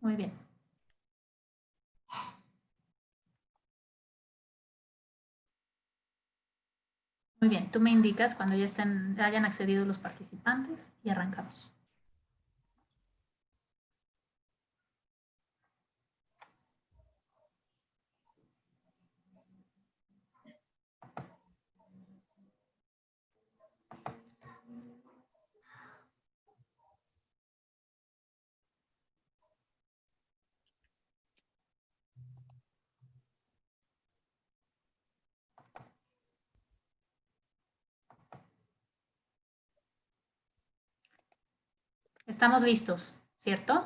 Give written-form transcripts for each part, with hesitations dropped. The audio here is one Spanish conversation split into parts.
Muy bien. Muy bien, tú me indicas cuando ya hayan accedido los participantes y arrancamos. Estamos listos, ¿cierto?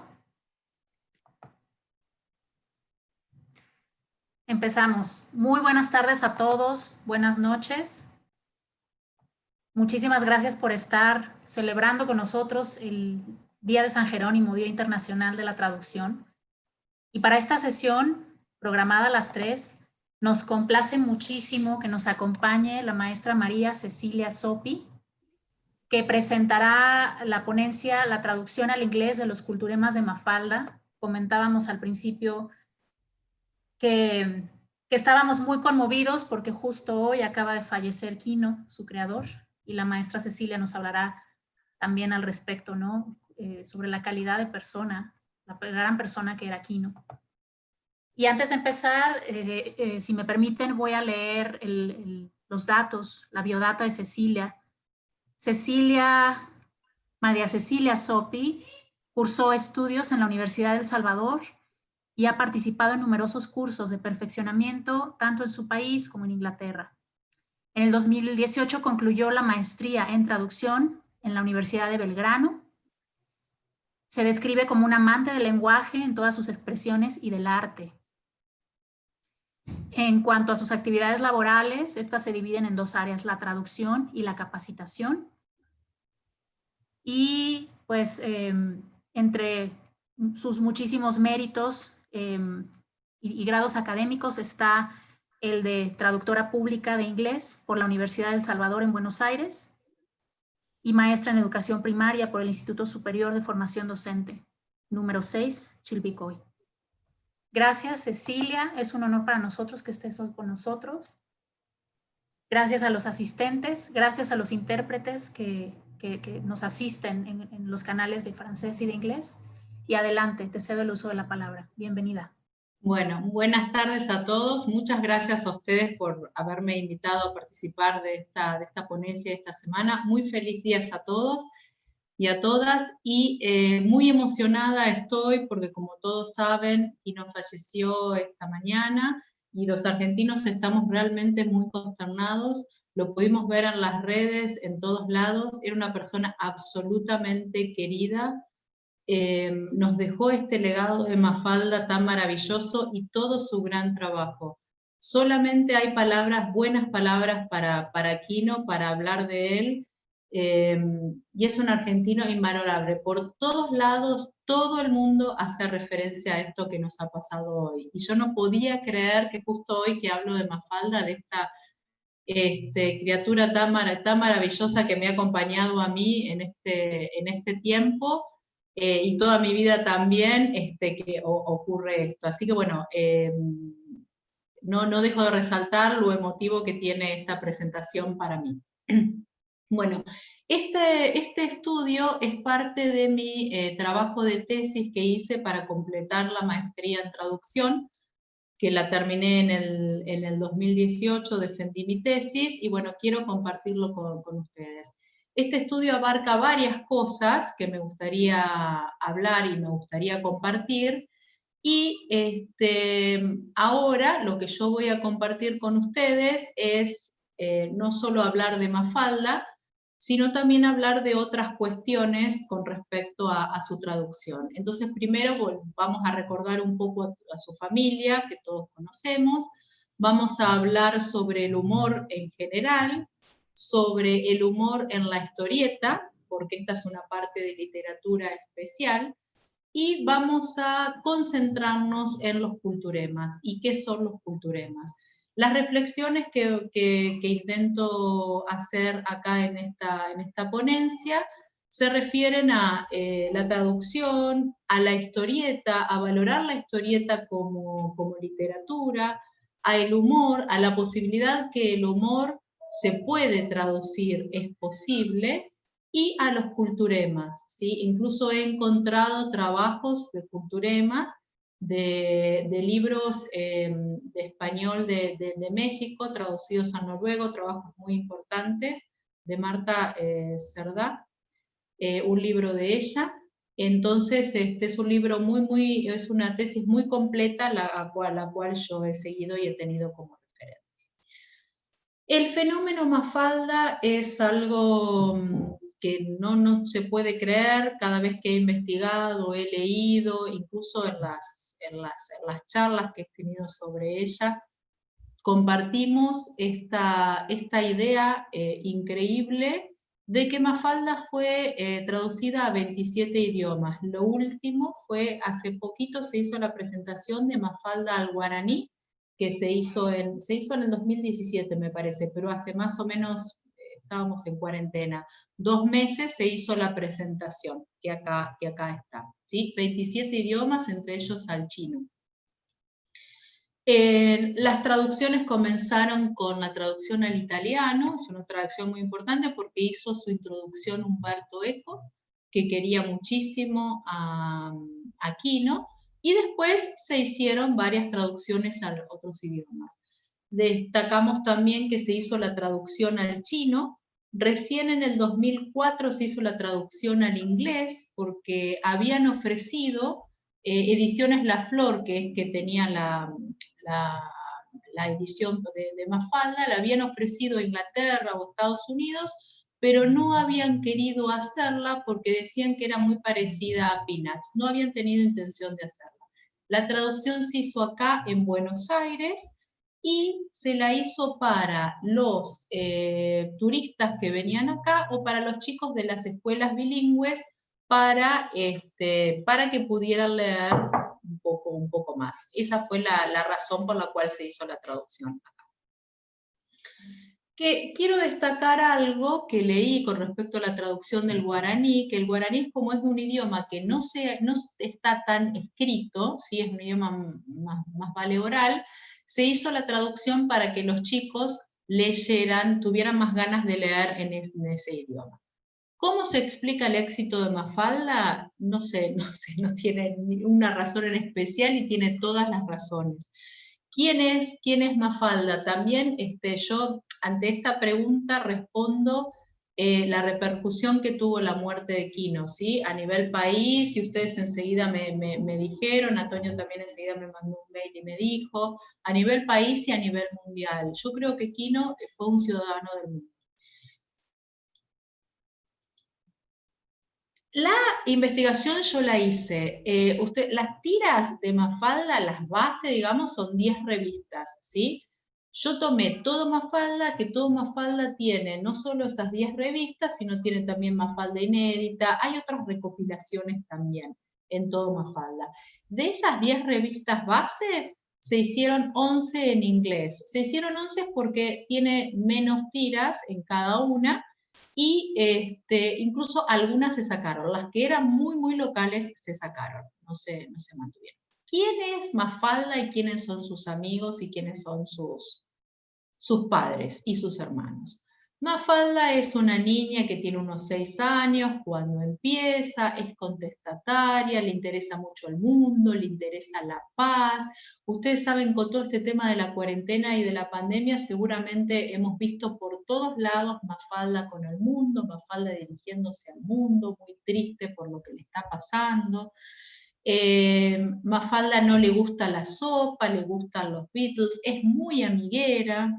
Empezamos. Muy buenas tardes a todos, buenas noches. Muchísimas gracias por estar celebrando con nosotros el Día de San Jerónimo, Día Internacional de la Traducción. Y para esta sesión, programada a las 3, nos complace muchísimo que nos acompañe la maestra María Cecilia Sopi, que presentará la ponencia La traducción al inglés de los culturemas de Mafalda. Comentábamos al principio que estábamos muy conmovidos porque justo hoy acaba de fallecer Quino, su creador, y la maestra Cecilia nos hablará también al respecto, ¿no? Sobre la calidad de persona, la gran persona que era Quino. Y antes de empezar, si me permiten, voy a leer los datos, la biodata de Cecilia. María Cecilia Sopi cursó estudios en la Universidad de El Salvador y ha participado en numerosos cursos de perfeccionamiento, tanto en su país como en Inglaterra. En el 2018 concluyó la maestría en traducción en la Universidad de Belgrano. Se describe como un amante del lenguaje en todas sus expresiones y del arte. En cuanto a sus actividades laborales, estas se dividen en dos áreas, la traducción y la capacitación. Y pues entre sus muchísimos méritos y grados académicos está el de traductora pública de inglés por la Universidad del Salvador en Buenos Aires y maestra en educación primaria por el Instituto Superior de Formación Docente, número 6, Chilvicoy. Gracias, Cecilia. Es un honor para nosotros que estés hoy con nosotros. Gracias a los asistentes, gracias a los intérpretes que nos asisten en los canales de francés y de inglés. Y adelante, te cedo el uso de la palabra. Bienvenida. Bueno, buenas tardes a todos. Muchas gracias a ustedes por haberme invitado a participar de esta ponencia esta semana. Muy feliz día a todos y a todas. Y muy emocionada estoy porque, como todos saben, Quino falleció esta mañana y los argentinos estamos realmente muy consternados. Lo pudimos ver en las redes, en todos lados. Era una persona absolutamente querida. Nos dejó este legado de Mafalda tan maravilloso y todo su gran trabajo. Solamente hay palabras, buenas palabras para Quino, para hablar de él, y es un argentino invalorable. Por todos lados, todo el mundo hace referencia a esto que nos ha pasado hoy. Y yo no podía creer que justo hoy que hablo de Mafalda, de esta criatura tan maravillosa que me ha acompañado a mí en este tiempo, y toda mi vida también, que ocurre esto. Así que bueno, no dejo de resaltar lo emotivo que tiene esta presentación para mí. Bueno, este estudio es parte de mi trabajo de tesis que hice para completar la maestría en traducción, que la terminé en el 2018, defendí mi tesis, y bueno, quiero compartirlo con ustedes. Este estudio abarca varias cosas que me gustaría hablar y me gustaría compartir, y ahora lo que yo voy a compartir con ustedes es no solo hablar de Mafalda, sino también hablar de otras cuestiones con respecto a su traducción. Entonces, primero vamos a recordar un poco a su familia, que todos conocemos. Vamos a hablar sobre el humor en general, sobre el humor en la historieta, porque esta es una parte de literatura especial, y vamos a concentrarnos en los culturemas. ¿Y qué son los culturemas? Las reflexiones que intento hacer acá en esta ponencia se refieren a la traducción, a la historieta, a valorar la historieta como literatura, a el humor, a la posibilidad que el humor se puede traducir, es posible, y a los culturemas, ¿sí? Incluso he encontrado trabajos de culturemas, de libros de español de México, traducidos al noruego, trabajos muy importantes, de Marta Cerdá, un libro de ella. Entonces, este es un libro es una tesis muy completa, la cual yo he seguido y he tenido como referencia. El fenómeno Mafalda es algo que no se puede creer. Cada vez que he investigado, he leído, incluso en las charlas que he tenido sobre ella, compartimos esta idea increíble de que Mafalda fue traducida a 27 idiomas. Lo último fue, hace poquito se hizo la presentación de Mafalda al guaraní, que se hizo en el 2017, me parece, pero hace más o menos, estábamos en cuarentena, 2 meses se hizo la presentación, que acá está, ¿sí? 27 idiomas, entre ellos al chino. Las traducciones comenzaron con la traducción al italiano, es una traducción muy importante porque hizo su introducción Umberto Eco, que quería muchísimo a Quino, y después se hicieron varias traducciones a otros idiomas. Destacamos también que se hizo la traducción al chino, recién en el 2004 se hizo la traducción al inglés, porque habían ofrecido Ediciones La Flor, que tenía la edición de Mafalda, la habían ofrecido a Inglaterra o Estados Unidos, pero no habían querido hacerla porque decían que era muy parecida a Peanuts, no habían tenido intención de hacerla. La traducción se hizo acá en Buenos Aires y se la hizo para los turistas que venían acá o para los chicos de las escuelas bilingües para que pudieran leer un poco más. Esa fue la razón por la cual se hizo la traducción acá. Quiero destacar algo que leí con respecto a la traducción del guaraní, que el guaraní, como es un idioma que no está tan escrito, ¿sí? Es un idioma más vale oral, se hizo la traducción para que los chicos leyeran, tuvieran más ganas de leer en ese idioma. ¿Cómo se explica el éxito de Mafalda? No sé, no tiene una razón en especial y tiene todas las razones. ¿Quién es Mafalda? También yo ante esta pregunta respondo la repercusión que tuvo la muerte de Quino, ¿sí? A nivel país, y ustedes enseguida me dijeron, Antonio también enseguida me mandó un mail y me dijo, a nivel país y a nivel mundial. Yo creo que Quino fue un ciudadano del mundo. La investigación yo la hice. Las tiras de Mafalda, las bases, digamos, son 10 revistas, ¿sí? Yo tomé todo Mafalda, que todo Mafalda tiene no solo esas 10 revistas, sino tiene también Mafalda inédita. Hay otras recopilaciones también en todo Mafalda. De esas 10 revistas base, se hicieron 11 en inglés. Se hicieron 11 porque tiene menos tiras en cada una, y incluso algunas se sacaron, las que eran muy locales se sacaron, no se mantuvieron. ¿Quién es Mafalda y quiénes son sus amigos y quiénes son sus padres y sus hermanos? Mafalda es una niña que tiene unos 6 años cuando empieza, es contestataria, le interesa mucho el mundo, le interesa la paz. Ustedes saben, con todo este tema de la cuarentena y de la pandemia, seguramente hemos visto por todos lados Mafalda con el mundo, Mafalda dirigiéndose al mundo, muy triste por lo que le está pasando. Mafalda no le gusta la sopa, le gustan los Beatles, es muy amiguera.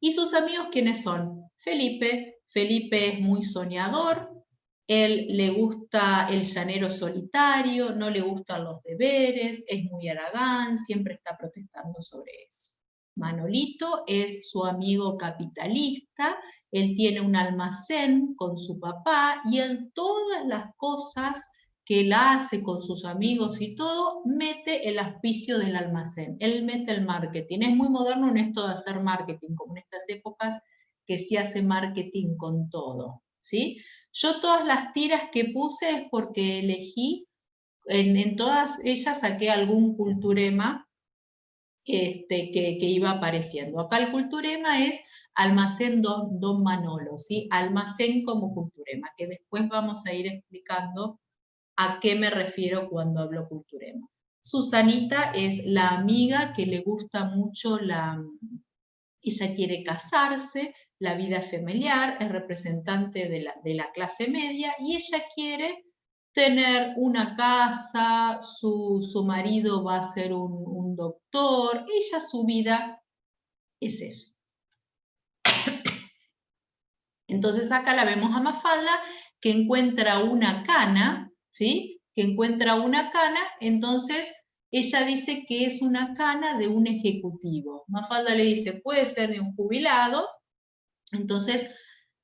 ¿Y sus amigos quiénes son? Felipe es muy soñador, él le gusta el llanero solitario, no le gustan los deberes, es muy haragán, siempre está protestando sobre eso. Manolito es su amigo capitalista, él tiene un almacén con su papá y él todas las cosas que él hace con sus amigos y todo, mete el auspicio del almacén, él mete el marketing. Es muy moderno en esto de hacer marketing, como en estas épocas que se hace marketing con todo, ¿sí? Yo todas las tiras que puse es porque elegí, en todas ellas saqué algún culturema que iba apareciendo. Acá el culturema es Almacén Don Manolo, ¿sí? Almacén como culturema, que después vamos a ir explicando a qué me refiero cuando hablo culturema. Susanita es la amiga que le gusta mucho ella quiere casarse, la vida familiar, es representante de la clase media y ella quiere tener una casa, su marido va a ser un doctor, ella su vida es eso. Entonces acá la vemos a Mafalda que encuentra una cana, ¿sí? Que encuentra una cana, entonces ella dice que es una cana de un ejecutivo. Mafalda le dice, puede ser de un jubilado. Entonces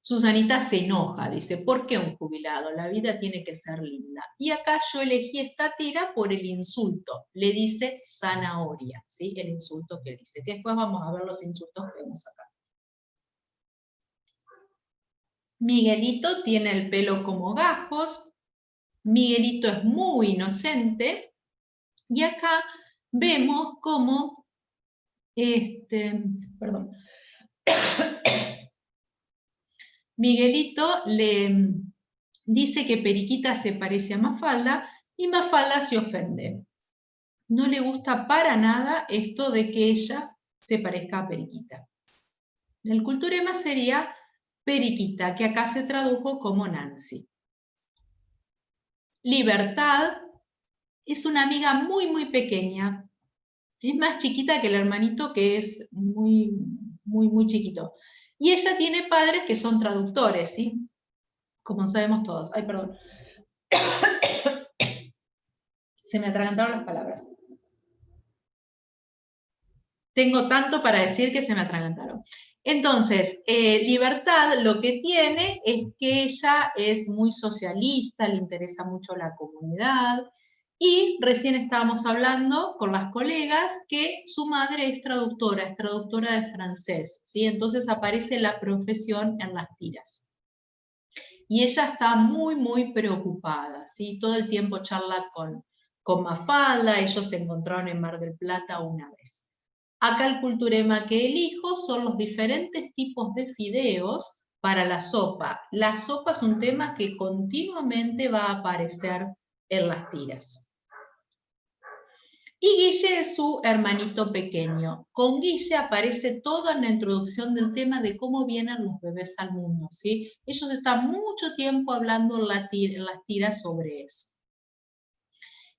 Susanita se enoja, dice, ¿por qué un jubilado? La vida tiene que ser linda. Y acá yo elegí esta tira por el insulto. Le dice zanahoria, ¿sí? El insulto que dice. Que después vamos a ver los insultos que vemos acá. Miguelito tiene el pelo como gajos. Miguelito es muy inocente. Y acá vemos cómo, perdón, Miguelito le dice que Periquita se parece a Mafalda y Mafalda se ofende. No le gusta para nada esto de que ella se parezca a Periquita. El culturema sería Periquita, que acá se tradujo como Nancy. Libertad es una amiga muy, muy pequeña. Es más chiquita que el hermanito, que es muy, muy, muy chiquito. Y ella tiene padres que son traductores, ¿sí? Como sabemos todos. Ay, perdón. Se me atragantaron las palabras. Tengo tanto para decir que se me atragantaron. Entonces, Libertad lo que tiene es que ella es muy socialista, le interesa mucho la comunidad, y recién estábamos hablando con las colegas que su madre es traductora de francés, ¿sí? Entonces aparece la profesión en las tiras. Y ella está muy, muy preocupada, ¿sí? Todo el tiempo charla con Mafalda, ellos se encontraron en Mar del Plata una vez. Acá el culturema que elijo son los diferentes tipos de fideos para la sopa. La sopa es un tema que continuamente va a aparecer en las tiras. Y Guille es su hermanito pequeño. Con Guille aparece todo en la introducción del tema de cómo vienen los bebés al mundo, ¿sí? Ellos están mucho tiempo hablando en las tiras sobre eso.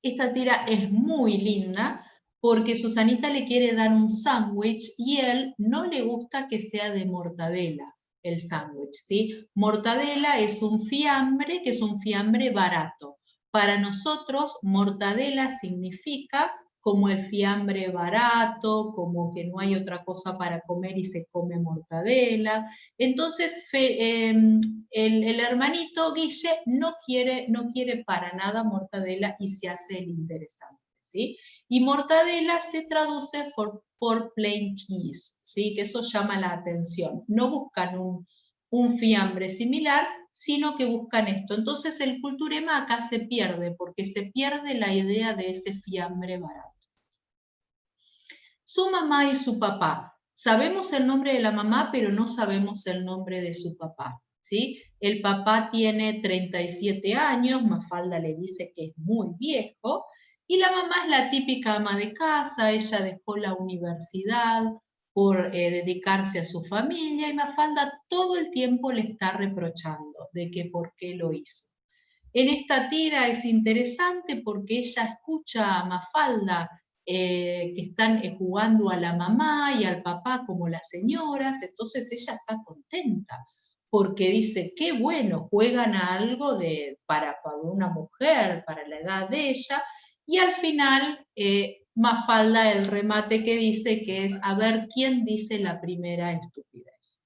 Esta tira es muy linda porque Susanita le quiere dar un sándwich y él no le gusta que sea de mortadela el sándwich, ¿sí? Mortadela es un fiambre que es un fiambre barato. Para nosotros, mortadela significa como el fiambre barato, como que no hay otra cosa para comer y se come mortadela. Entonces, el hermanito Guille no quiere para nada mortadela y se hace el interesante, ¿sí? Y mortadela se traduce por plain cheese, ¿sí? Que eso llama la atención. No buscan un fiambre similar, sino que buscan esto. Entonces el culturema acá se pierde, porque se pierde la idea de ese fiambre barato. Su mamá y su papá. Sabemos el nombre de la mamá, pero no sabemos el nombre de su papá, ¿sí? El papá tiene 37 años, Mafalda le dice que es muy viejo, y la mamá es la típica ama de casa, ella dejó la universidad por dedicarse a su familia, y Mafalda todo el tiempo le está reprochando de que por qué lo hizo. En esta tira es interesante porque ella escucha a Mafalda que están jugando a la mamá y al papá como las señoras, entonces ella está contenta porque dice, qué bueno, juegan a algo para una mujer, para la edad de ella, y al final Mafalda el remate que dice que es a ver quién dice la primera estupidez.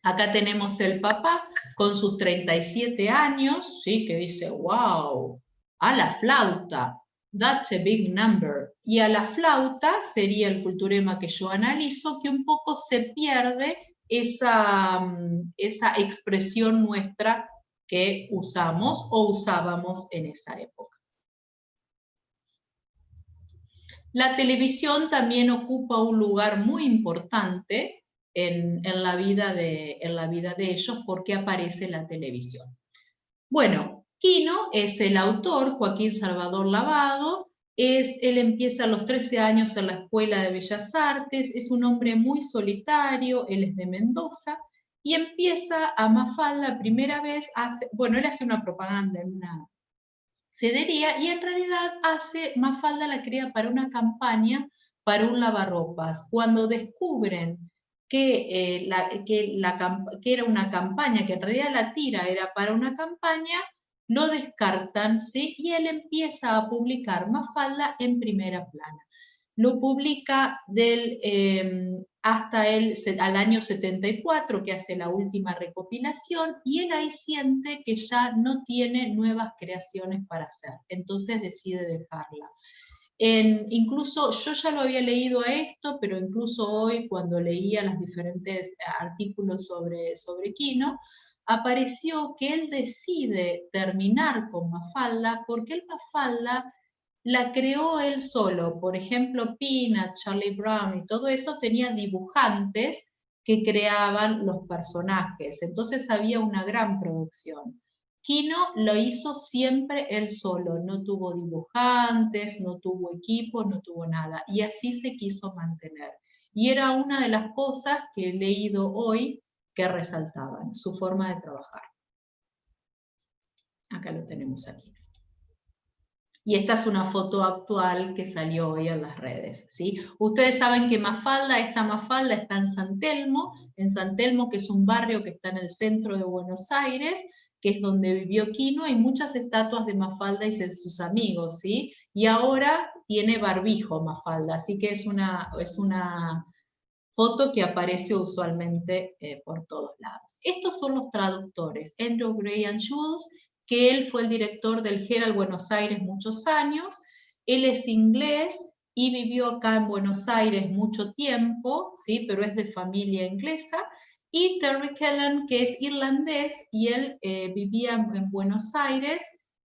Acá tenemos el papá con sus 37 años, ¿sí? Que dice, wow, a la flauta, that's a big number. Y a la flauta sería el culturema que yo analizo, que un poco se pierde esa expresión nuestra que usamos o usábamos en esa época. La televisión también ocupa un lugar muy importante en la vida de ellos, porque aparece la televisión. Bueno, Quino es el autor, Joaquín Salvador Lavado. Él empieza a los 13 años en la Escuela de Bellas Artes, es un hombre muy solitario, él es de Mendoza, y empieza a Mafalda primera vez, él hace una propaganda en una cedería, y en realidad Mafalda la crea para una campaña, para un lavarropas. Cuando descubren que era una campaña, que en realidad la tira era para una campaña, lo descartan, ¿sí? Y él empieza a publicar Mafalda en primera plana. Lo publica hasta al año 74, que hace la última recopilación, y él ahí siente que ya no tiene nuevas creaciones para hacer, entonces decide dejarla. Incluso yo ya lo había leído a esto, pero incluso hoy cuando leía los diferentes artículos sobre Quino, apareció que él decide terminar con Mafalda porque el Mafalda la creó él solo. Por ejemplo, Peanut, Charlie Brown y todo eso tenía dibujantes que creaban los personajes, entonces había una gran producción. Quino lo hizo siempre él solo, no tuvo dibujantes, no tuvo equipo, no tuvo nada, y así se quiso mantener. Y era una de las cosas que he leído hoy que resaltaban, su forma de trabajar. Acá lo tenemos aquí. Y esta es una foto actual que salió hoy en las redes, ¿sí? Ustedes saben que esta Mafalda está en San Telmo, que es un barrio que está en el centro de Buenos Aires, que es donde vivió Quino. Hay muchas estatuas de Mafalda y de sus amigos, ¿sí? Y ahora tiene barbijo Mafalda, así que es una foto que aparece usualmente por todos lados. Estos son los traductores, Andrew Graham Schulz, que él fue el director del Herald Buenos Aires muchos años. Él es inglés y vivió acá en Buenos Aires mucho tiempo, ¿sí? Pero es de familia inglesa. Y Terry Kellan, que es irlandés, y él vivía en Buenos Aires,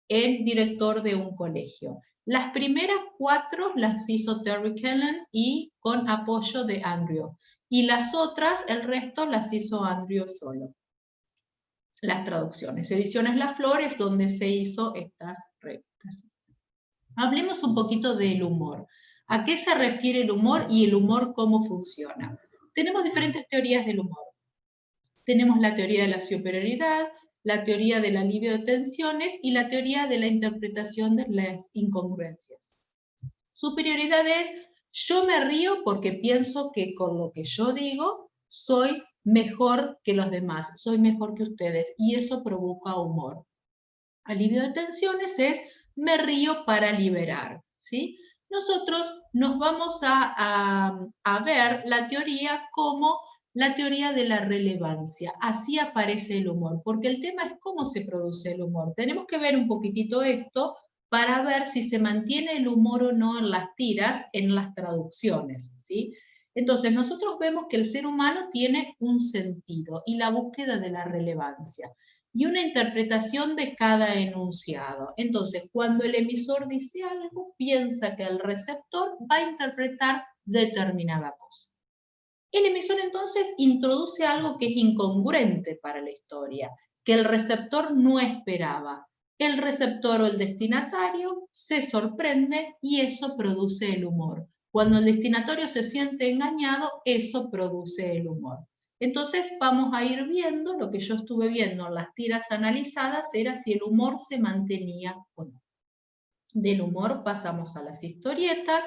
el director de un colegio. Las primeras 4 las hizo Terry Kellan y con apoyo de Andrew. Y las otras, el resto, las hizo Andrew solo. Las traducciones. Ediciones La Flor es donde se hizo estas revistas. Hablemos un poquito del humor. ¿A qué se refiere el humor y el humor cómo funciona? Tenemos diferentes teorías del humor. Tenemos la teoría de la superioridad, la teoría del alivio de tensiones y la teoría de la interpretación de las incongruencias. Superioridad es, yo me río porque pienso que con lo que yo digo soy mejor que los demás, soy mejor que ustedes, y eso provoca humor. Alivio de tensiones es, me río para liberar, ¿sí? Nosotros nos vamos a ver la teoría como la teoría de la relevancia. Así aparece el humor, porque el tema es cómo se produce el humor. Tenemos que ver un poquitito esto para ver si se mantiene el humor o no en las tiras, en las traducciones, ¿sí? Entonces, nosotros vemos que el ser humano tiene un sentido y la búsqueda de la relevancia y una interpretación de cada enunciado. Entonces, cuando el emisor dice algo, piensa que el receptor va a interpretar determinada cosa. El emisor entonces introduce algo que es incongruente para la historia, que el receptor no esperaba. El receptor o el destinatario se sorprende y eso produce el humor. Cuando el destinatario se siente engañado, eso produce el humor. Entonces vamos a ir viendo, lo que yo estuve viendo en las tiras analizadas era si el humor se mantenía o no. Del humor pasamos a las historietas,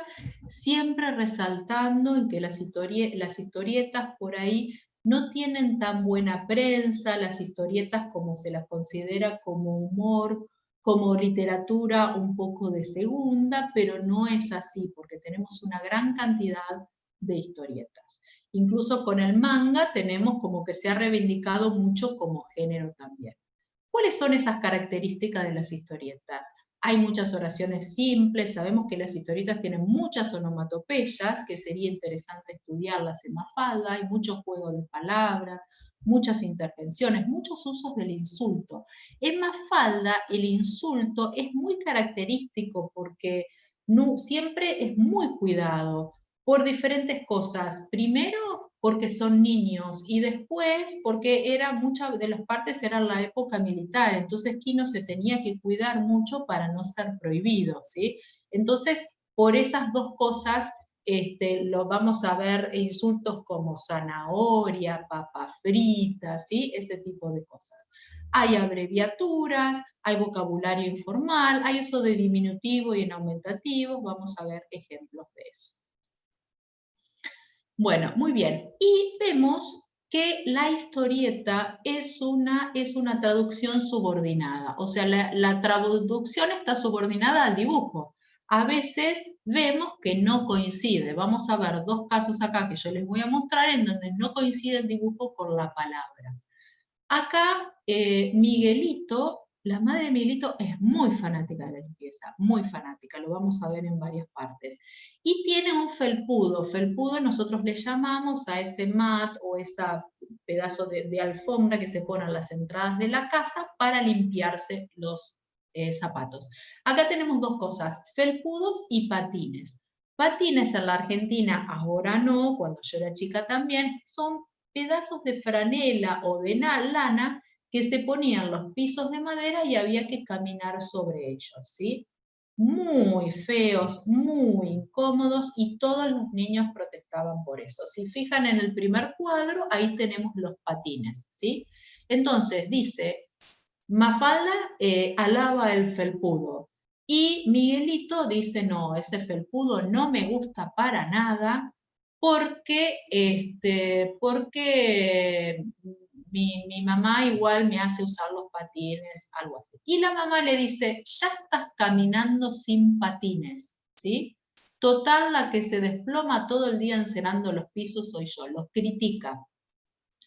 siempre resaltando en que las historietas por ahí no tienen tan buena prensa, las historietas como se las considera como humor, como literatura un poco de segunda, pero no es así, porque tenemos una gran cantidad de historietas. Incluso con el manga tenemos como que se ha reivindicado mucho como género también. ¿Cuáles son esas características de las historietas? Hay muchas oraciones simples, sabemos que las historietas tienen muchas onomatopeyas, que sería interesante estudiarlas en Mafalda, hay muchos juegos de palabras, muchas intervenciones, muchos usos del insulto. En Mafalda el insulto es muy característico porque no, siempre es muy cuidado por diferentes cosas. Primero, porque son niños, y después porque muchas de las partes eran la época militar, entonces Kino se tenía que cuidar mucho para no ser prohibido, ¿sí? Entonces, por esas dos cosas, lo vamos a ver insultos como zanahoria, papa frita, ¿sí? Ese tipo de cosas. Hay abreviaturas, hay vocabulario informal, hay uso de diminutivo y en aumentativo, vamos a ver ejemplos de eso. Bueno, muy bien. Y vemos que la historieta es una traducción subordinada. O sea, la traducción está subordinada al dibujo. A veces vemos que no coincide. Vamos a ver dos casos acá que yo les voy a mostrar en donde no coincide el dibujo con la palabra. Acá, Miguelito, la madre de Miguelito es muy fanática de la limpieza, muy fanática, lo vamos a ver en varias partes. Y tiene un felpudo. Felpudo nosotros le llamamos a ese mat o ese pedazo de alfombra que se pone en las entradas de la casa para limpiarse los zapatos. Acá tenemos dos cosas, felpudos y patines. Patines en la Argentina, ahora no, cuando yo era chica también, son pedazos de franela o de lana que se ponían en los pisos de madera y había que caminar sobre ellos, ¿sí? Muy feos, muy incómodos, y todos los niños protestaban por eso. Si fijan en el primer cuadro, ahí tenemos los patines, ¿sí? Entonces dice, Mafalda alaba el felpudo, y Miguelito dice, no, ese felpudo no me gusta para nada, porque mi mamá igual me hace usar los patines, algo así. Y la mamá le dice, ya estás caminando sin patines, ¿sí? Total, la que se desploma todo el día encerando los pisos soy yo, los critica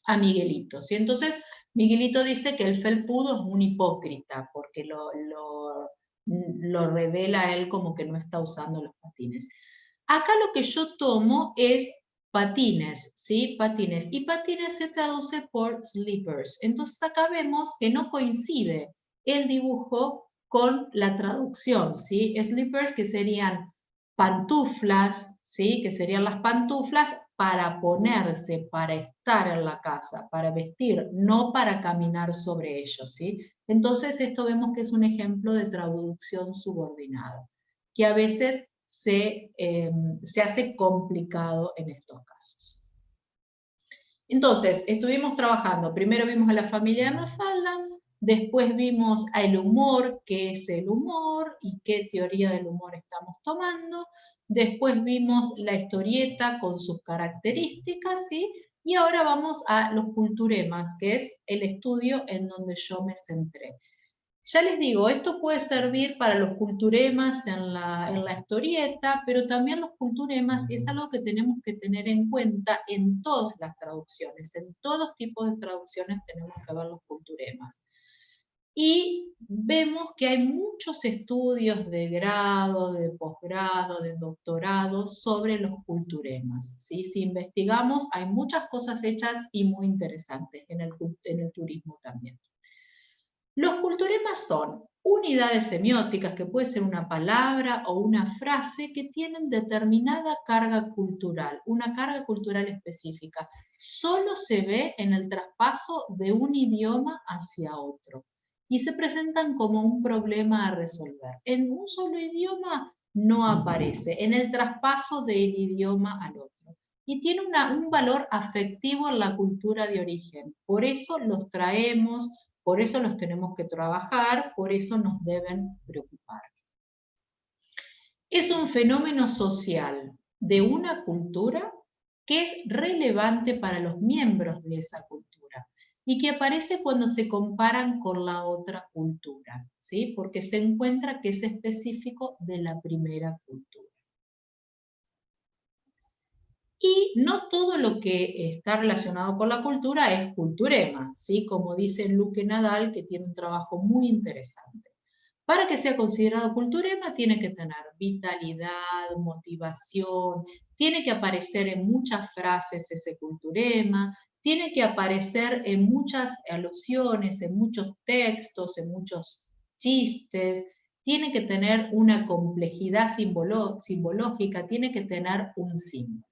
a Miguelito, ¿sí? Entonces, Miguelito dice que el felpudo es un hipócrita, porque lo revela a él como que no está usando los patines. Acá lo que yo tomo es patines, ¿sí? Patines. Y patines se traduce por slippers. Entonces acá vemos que no coincide el dibujo con la traducción, ¿sí? Slippers, que serían pantuflas, ¿sí? Que serían las pantuflas para ponerse, para estar en la casa, para vestir, no para caminar sobre ellos, ¿sí? Entonces esto vemos que es un ejemplo de traducción subordinada, que a veces se hace complicado en estos casos. Entonces, estuvimos trabajando, primero vimos a la familia de Mafalda, después vimos al humor, qué es el humor y qué teoría del humor estamos tomando, después vimos la historieta con sus características, ¿sí? Y ahora vamos a los culturemas, que es el estudio en donde yo me centré. Ya les digo, esto puede servir para los culturemas en la historieta, pero también los culturemas es algo que tenemos que tener en cuenta en todas las traducciones. En todos tipos de traducciones tenemos que ver los culturemas. Y vemos que hay muchos estudios de grado, de posgrado, de doctorado sobre los culturemas, ¿sí? Si investigamos, hay muchas cosas hechas y muy interesantes en el turismo también. Los culturemas son unidades semióticas, que puede ser una palabra o una frase, que tienen determinada carga cultural, una carga cultural específica. Solo se ve en el traspaso de un idioma hacia otro y se presentan como un problema a resolver. En un solo idioma no aparece, en el traspaso del idioma al otro. Y tiene un valor afectivo en la cultura de origen. Por eso los traemos, por eso los tenemos que trabajar, por eso nos deben preocupar. Es un fenómeno social de una cultura que es relevante para los miembros de esa cultura y que aparece cuando se comparan con la otra cultura, ¿sí? Porque se encuentra que es específico de la primera cultura. Y no todo lo que está relacionado con la cultura es culturema, ¿sí? Como dice Luque Nadal, que tiene un trabajo muy interesante. Para que sea considerado culturema tiene que tener vitalidad, motivación, tiene que aparecer en muchas frases ese culturema, tiene que aparecer en muchas alusiones, en muchos textos, en muchos chistes, tiene que tener una complejidad simbológica, tiene que tener un símbolo.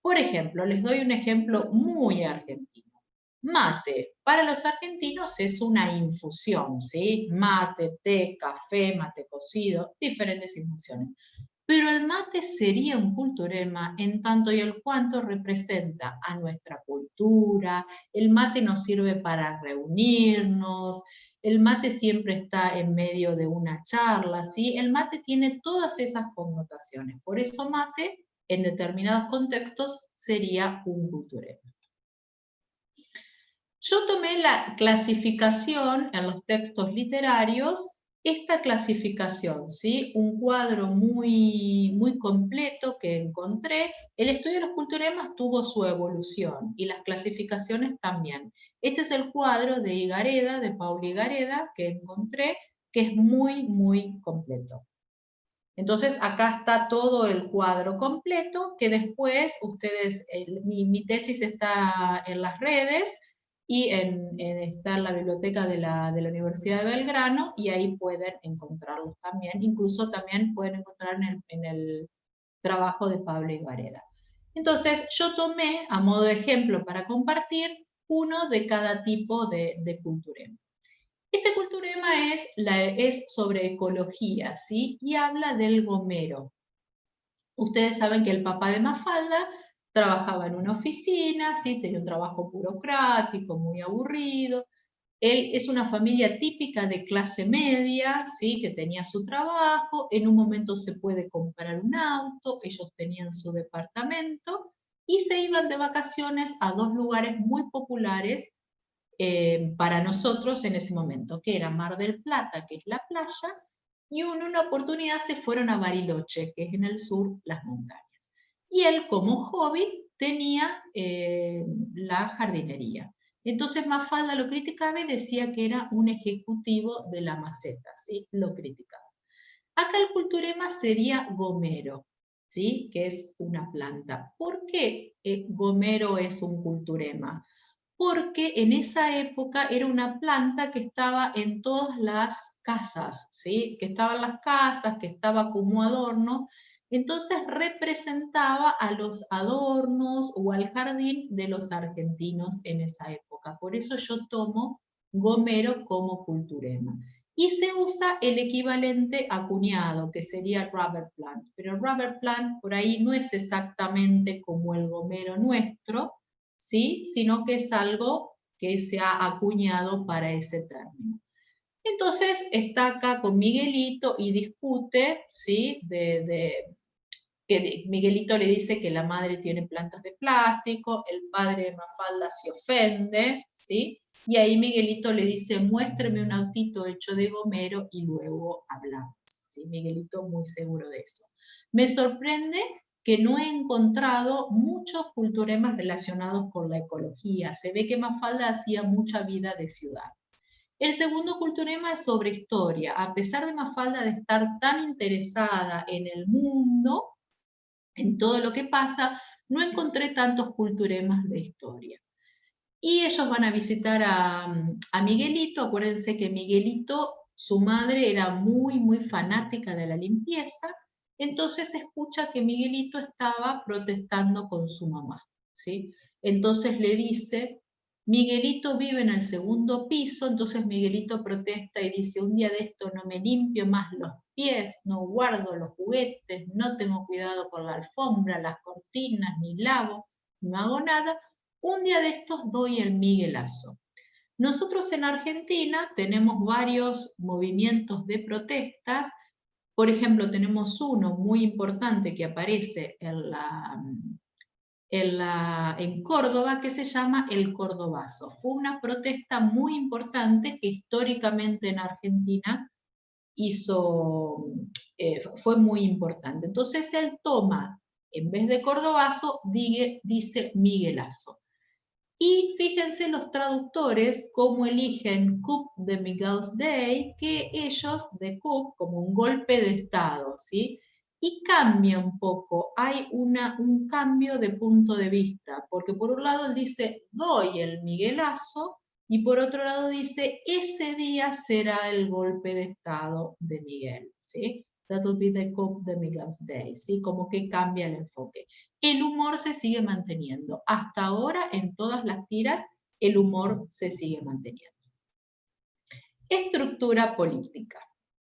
Por ejemplo, les doy un ejemplo muy argentino. Mate, para los argentinos es una infusión, ¿sí? Mate, té, café, mate cocido, diferentes infusiones. Pero el mate sería un culturema en tanto y el cuanto representa a nuestra cultura, el mate nos sirve para reunirnos, el mate siempre está en medio de una charla, ¿sí? El mate tiene todas esas connotaciones, por eso mate en determinados contextos sería un culturema. Yo tomé la clasificación en los textos literarios, esta clasificación, ¿sí? Un cuadro muy completo que encontré. El estudio de los culturemas tuvo su evolución y las clasificaciones también. Este es el cuadro de Higareda, de Paula Higareda, que encontré, que es muy completo. Entonces acá está todo el cuadro completo, que después ustedes, mi tesis está en las redes, y está en la biblioteca de la Universidad de Belgrano, y ahí pueden encontrarlos también. Incluso también pueden encontrar en el trabajo de Pablo Higareda. Entonces, yo tomé, a modo de ejemplo para compartir, uno de cada tipo de culturema. Este culturema es sobre ecología, ¿sí? Y habla del gomero. Ustedes saben que el papá de Mafalda trabajaba en una oficina, ¿sí? Tenía un trabajo burocrático, muy aburrido. Él es una familia típica de clase media, ¿sí? Que tenía su trabajo, en un momento se puede comprar un auto, ellos tenían su departamento y se iban de vacaciones a dos lugares muy populares para nosotros en ese momento, que era Mar del Plata, que es la playa, y en una oportunidad se fueron a Bariloche, que es en el sur, las montañas. Y él como hobby tenía la jardinería. Entonces Mafalda lo criticaba y decía que era un ejecutivo de la maceta, ¿sí? Lo criticaba. Acá el culturema sería gomero, ¿sí? Que es una planta. ¿Por qué gomero es un culturema? Porque en esa época era una planta que estaba en todas las casas, ¿sí? Que estaba en las casas, que estaba como adorno, entonces representaba a los adornos o al jardín de los argentinos en esa época. Por eso yo tomo gomero como culturema. Y se usa el equivalente acuñado, que sería rubber plant. Pero rubber plant por ahí no es exactamente como el gomero nuestro, ¿sí? Sino que es algo que se ha acuñado para ese término. Entonces está acá con Miguelito y discute, ¿sí? Que Miguelito le dice que la madre tiene plantas de plástico, el padre de Mafalda se ofende, ¿sí? Y ahí Miguelito le dice, muéstrame un autito hecho de gomero y luego hablamos, ¿sí? Miguelito muy seguro de eso. Me sorprende que no he encontrado muchos culturemas relacionados con la ecología. Se ve que Mafalda hacía mucha vida de ciudad. El segundo culturema es sobre historia. A pesar de Mafalda de estar tan interesada en el mundo, en todo lo que pasa, no encontré tantos culturemas de historia. Y ellos van a visitar a Miguelito. Acuérdense que Miguelito, su madre era muy fanática de la limpieza, entonces escucha que Miguelito estaba protestando con su mamá, ¿sí? Entonces le dice, Miguelito vive en el segundo piso, entonces Miguelito protesta y dice, un día de esto no me limpio más los pies, no guardo los juguetes, no tengo cuidado con la alfombra, las cortinas, ni lavo, no hago nada, un día de estos doy el Miguelazo. Nosotros en Argentina tenemos varios movimientos de protestas. Por ejemplo, tenemos uno muy importante que aparece en Córdoba, que se llama el Cordobazo. Fue una protesta muy importante que históricamente en Argentina fue muy importante. Entonces él toma, en vez de Cordobazo, dice Miguelazo. Y fíjense los traductores cómo eligen coup de Miguel's Day, que ellos de coup como un golpe de estado, ¿sí? Y cambia un poco, hay un cambio de punto de vista, porque por un lado él dice, doy el Miguelazo, y por otro lado dice, ese día será el golpe de estado de Miguel, ¿sí? That will be the coup de Miguel's Day, ¿sí? Como que cambia el enfoque. El humor se sigue manteniendo. Hasta ahora, en todas las tiras, el humor se sigue manteniendo. Estructura política.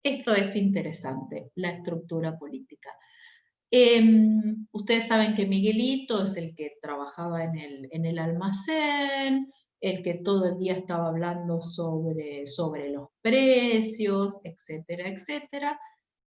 Esto es interesante, la estructura política. Ustedes saben que Miguelito es el que trabajaba en el almacén, el que todo el día estaba hablando sobre los precios, etcétera, etcétera.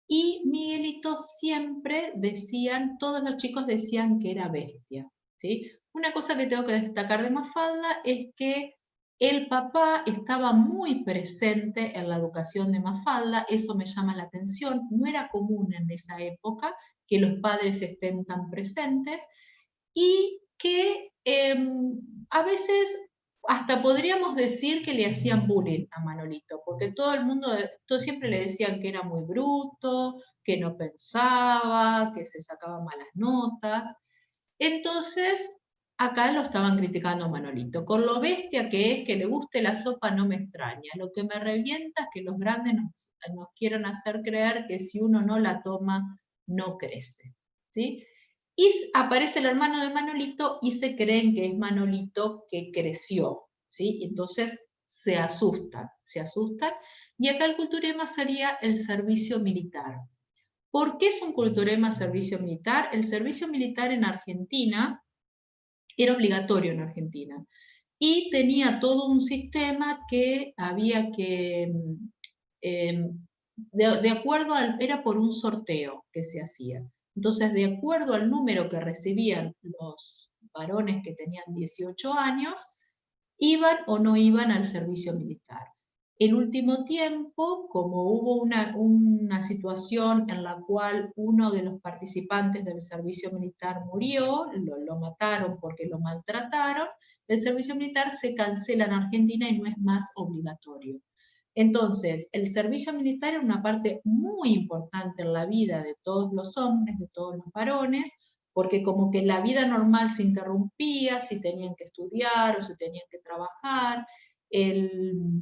Y Miguelito siempre decían, todos los chicos decían que era bestia, ¿sí? Una cosa que tengo que destacar de Mafalda es que el papá estaba muy presente en la educación de Mafalda, eso me llama la atención, no era común en esa época que los padres estén tan presentes y que a veces hasta podríamos decir que le hacían bullying a Manolito, porque todo el mundo, siempre le decían que era muy bruto, que no pensaba, que se sacaba malas notas. Entonces, acá lo estaban criticando a Manolito. Con lo bestia que es, que le guste la sopa no me extraña. Lo que me revienta es que los grandes nos quieran hacer creer que si uno no la toma, no crece, ¿sí? Y aparece el hermano de Manolito y se creen que es Manolito que creció, ¿sí? Entonces se asustan. Y acá el culturema sería el servicio militar. ¿Por qué es un culturema servicio militar? El servicio militar en Argentina era obligatorio en Argentina y tenía todo un sistema que había que, de acuerdo era por un sorteo que se hacía. Entonces, de acuerdo al número que recibían los varones que tenían 18 años, iban o no iban al servicio militar. El último tiempo, como hubo una situación en la cual uno de los participantes del servicio militar murió, lo mataron porque lo maltrataron, el servicio militar se cancela en Argentina y no es más obligatorio. Entonces, el servicio militar es una parte muy importante en la vida de todos los hombres, de todos los varones, porque como que la vida normal se interrumpía, si tenían que estudiar o si tenían que trabajar, el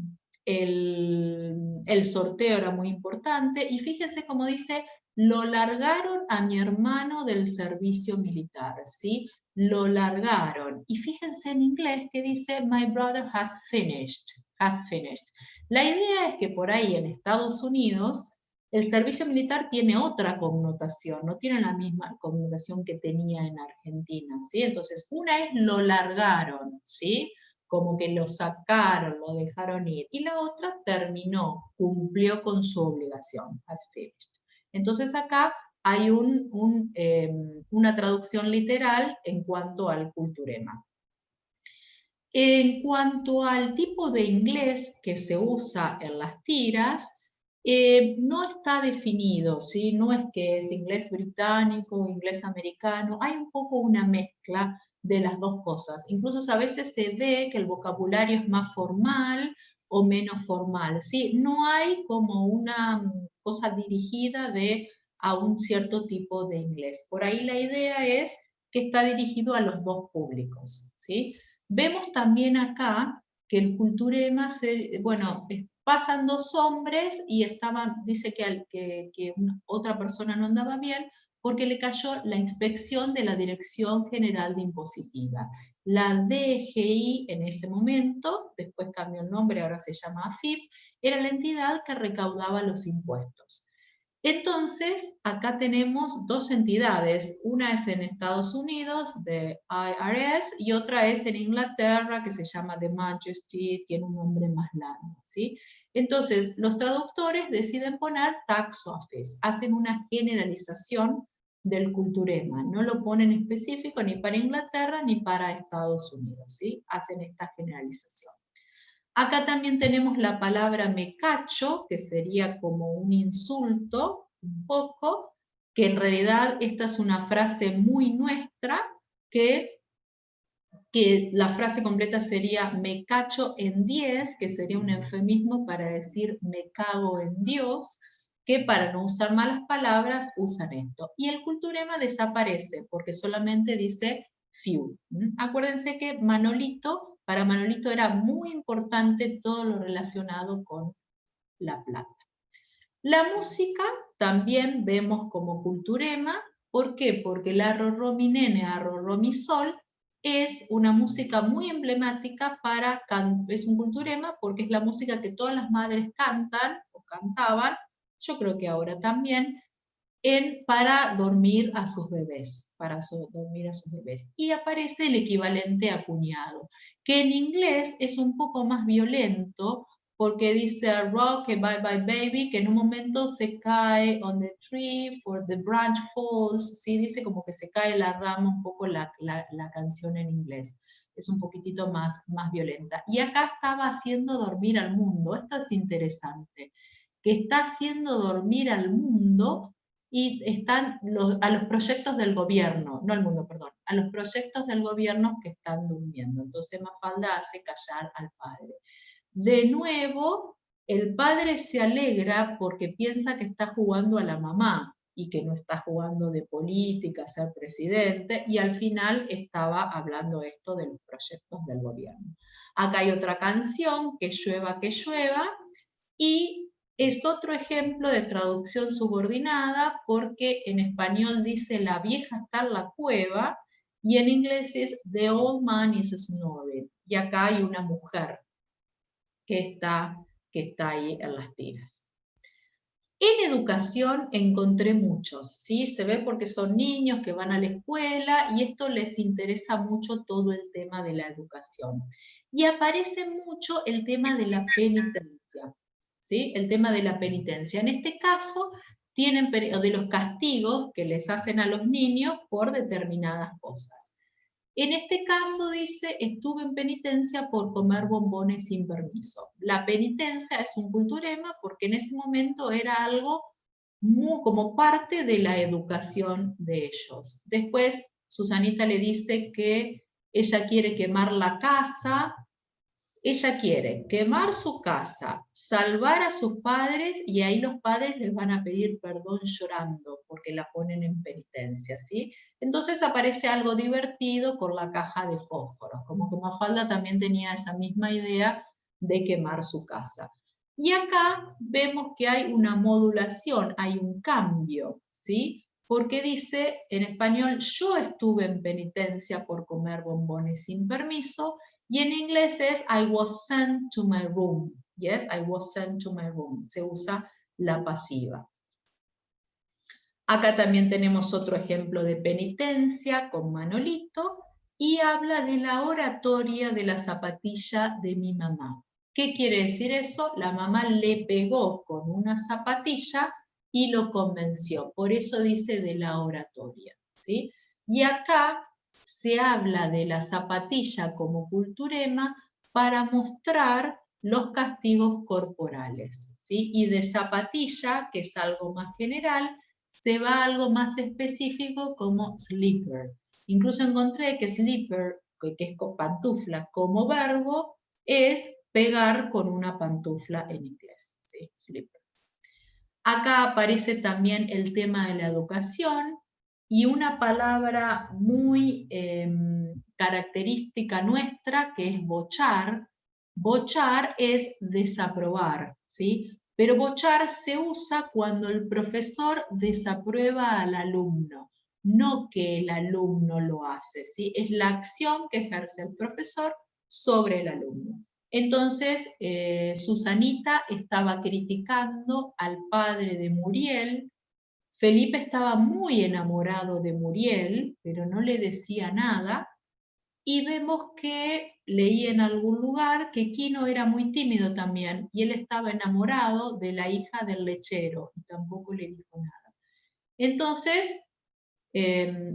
sorteo era muy importante, y fíjense cómo dice, lo largaron a mi hermano del servicio militar, ¿sí? Lo largaron. Y fíjense en inglés que dice, my brother has finished, has finished. La idea es que por ahí en Estados Unidos el servicio militar tiene otra connotación, no tiene la misma connotación que tenía en Argentina, ¿sí? Entonces, una es lo largaron, ¿sí? Como que lo sacaron, lo dejaron ir, y la otra terminó, cumplió con su obligación, has finished. Entonces acá hay una traducción literal en cuanto al culturema. En cuanto al tipo de inglés que se usa en las tiras, no está definido, ¿sí? No es que es inglés británico o inglés americano, hay un poco una mezcla de las dos cosas. Incluso a veces se ve que el vocabulario es más formal o menos formal, ¿sí? No hay como una cosa dirigida a un cierto tipo de inglés. Por ahí la idea es que está dirigido a los dos públicos, ¿sí? Vemos también acá que el culturema, bueno, pasan dos hombres y dice que otra persona no andaba bien porque le cayó la inspección de la Dirección General de Impositiva. La DGI en ese momento, después cambió el nombre, ahora se llama AFIP, era la entidad que recaudaba los impuestos. Entonces, acá tenemos dos entidades, una es en Estados Unidos, de IRS, y otra es en Inglaterra, que se llama The Majesty, tiene un nombre más largo, ¿sí? Entonces, los traductores deciden poner Tax Office, hacen una generalización del culturema, no lo ponen específico ni para Inglaterra ni para Estados Unidos, ¿sí? Hacen esta generalización. Acá también tenemos la palabra me cacho, que sería como un insulto, un poco, que en realidad esta es una frase muy nuestra que que la frase completa sería me cacho en 10, que sería un eufemismo para decir me cago en Dios, que para no usar malas palabras usan esto. Y el culturema desaparece porque solamente dice few. Acuérdense que Manolito, para Manolito era muy importante todo lo relacionado con la plata. La música también vemos como culturema. ¿Por qué? Porque el arro mi nene, arro mi sol es una música muy emblemática es un culturema porque es la música que todas las madres cantan o cantaban, yo creo que ahora también, para dormir a sus bebés, dormir a sus bebés. Y aparece el equivalente a cuñado, que en inglés es un poco más violento, porque dice rock, bye bye baby, que en un momento se cae on the tree, for the branch falls, ¿sí? Dice como que se cae la rama un poco la canción en inglés. Es un poquitito más violenta. Y acá estaba haciendo dormir al mundo. Esto es interesante, que está haciendo dormir al mundo y están a los proyectos del gobierno, no al mundo, perdón, a los proyectos del gobierno que están durmiendo. Entonces Mafalda hace callar al padre. De nuevo, el padre se alegra porque piensa que está jugando a la mamá y que no está jugando de política, ser presidente, y al final estaba hablando esto de los proyectos del gobierno. Acá hay otra canción, que llueva, y es otro ejemplo de traducción subordinada porque en español dice la vieja está en la cueva y en inglés es the old man is snoring. Y acá hay una mujer que está ahí en las tiras. En educación encontré muchos, ¿sí? Se ve porque son niños que van a la escuela y esto les interesa mucho todo el tema de la educación. Y aparece mucho el tema de la penitencia, ¿sí? El tema de la penitencia. En este caso, de los castigos que les hacen a los niños por determinadas cosas. En este caso dice, estuve en penitencia por comer bombones sin permiso. La penitencia es un culturema porque en ese momento era algo como parte de la educación de ellos. Después Susanita le dice que ella quiere quemar la casa, ella quiere quemar su casa, salvar a sus padres y ahí los padres les van a pedir perdón llorando porque la ponen en penitencia, ¿sí? Entonces aparece algo divertido con la caja de fósforos, como que Mafalda también tenía esa misma idea de quemar su casa. Y acá vemos que hay una modulación, hay un cambio, ¿sí? Porque dice en español, yo estuve en penitencia por comer bombones sin permiso, y en inglés es I was sent to my room. Yes, I was sent to my room. Se usa la pasiva. Acá también tenemos otro ejemplo de penitencia con Manolito y habla de la oratoria de la zapatilla de mi mamá. ¿Qué quiere decir eso? La mamá le pegó con una zapatilla y lo convenció. Por eso dice de la oratoria, ¿sí? Y acá se habla de la zapatilla como culturema para mostrar los castigos corporales, ¿sí? Y de zapatilla, que es algo más general, se va a algo más específico como slipper. Incluso encontré que slipper, que es pantufla como verbo, es pegar con una pantufla en inglés, ¿sí? Slipper. Acá aparece también el tema de la educación y una palabra muy característica nuestra que es bochar. Bochar es desaprobar, ¿sí? Pero bochar se usa cuando el profesor desaprueba al alumno, no que el alumno lo hace, ¿sí? Es la acción que ejerce el profesor sobre el alumno. Entonces, Susanita estaba criticando al padre de Muriel. Felipe estaba muy enamorado de Muriel, pero no le decía nada. Y vemos que leí en algún lugar que Quino era muy tímido también y él estaba enamorado de la hija del lechero y tampoco le dijo nada. Entonces,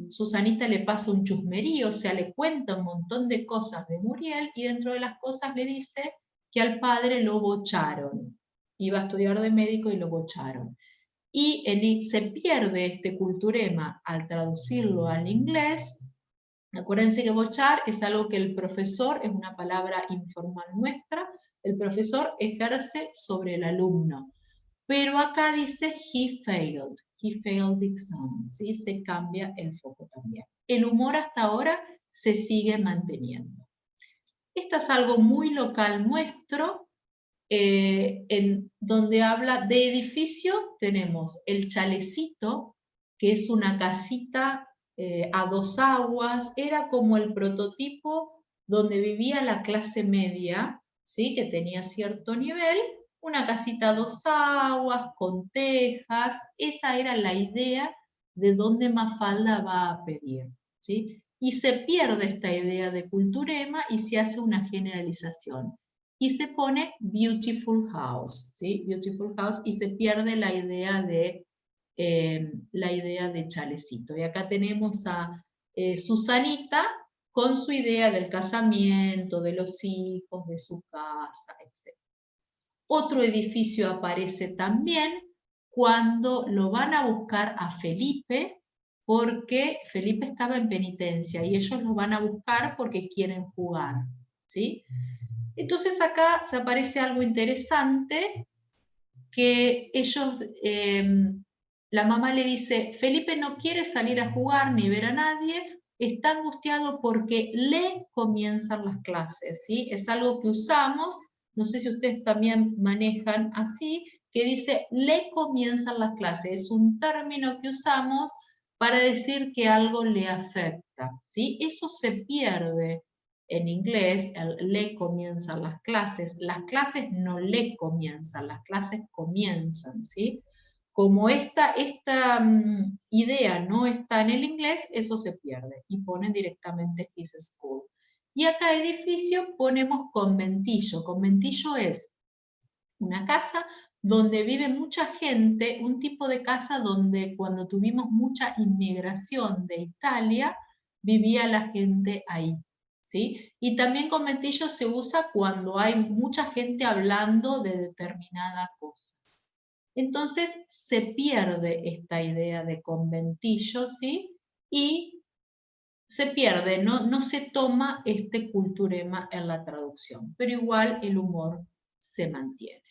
Susanita le pasa un chusmerío, o sea, le cuenta un montón de cosas de Muriel y dentro de las cosas le dice que al padre lo bocharon. Iba a estudiar de médico y lo bocharon. Y se pierde este culturema al traducirlo al inglés Acuérdense que bochar es algo que el profesor, es una palabra informal nuestra, el profesor ejerce sobre el alumno. Pero acá dice he failed the exam, ¿sí? Se cambia el foco también. El humor hasta ahora se sigue manteniendo. Esto es algo muy local nuestro, en donde habla de edificio. Tenemos el chalecito, que es una casita a dos aguas, era como el prototipo donde vivía la clase media, ¿sí? Que tenía cierto nivel, una casita a dos aguas, con tejas. Esa era la idea de dónde Mafalda va a pedir, ¿sí? Y se pierde esta idea de culturema y se hace una generalización. Y se pone beautiful house, ¿sí? Beautiful house, y se pierde la idea de chalecito. Y acá tenemos a Susanita con su idea del casamiento, de los hijos, de su casa, etc. Otro edificio aparece también cuando lo van a buscar a Felipe, porque Felipe estaba en penitencia y ellos lo van a buscar porque quieren jugar, ¿sí? Entonces acá se aparece algo interesante, que ellos, la mamá le dice, Felipe no quiere salir a jugar ni ver a nadie, está angustiado porque le comienzan las clases, ¿sí? Es algo que usamos, no sé si ustedes también manejan así, que dice, le comienzan las clases, es un término que usamos para decir que algo le afecta, ¿sí? Eso se pierde en inglés, el le comienzan las clases no le comienzan, las clases comienzan, ¿sí? Como esta idea no está en el inglés, eso se pierde y ponen directamente his school. Y acá edificio ponemos conventillo. Conventillo es una casa donde vive mucha gente, un tipo de casa donde cuando tuvimos mucha inmigración de Italia, vivía la gente ahí, ¿sí? Y también conventillo se usa cuando hay mucha gente hablando de determinada cosa. Entonces se pierde esta idea de conventillo, ¿sí? Y se pierde, no se toma este culturema en la traducción, pero igual el humor se mantiene.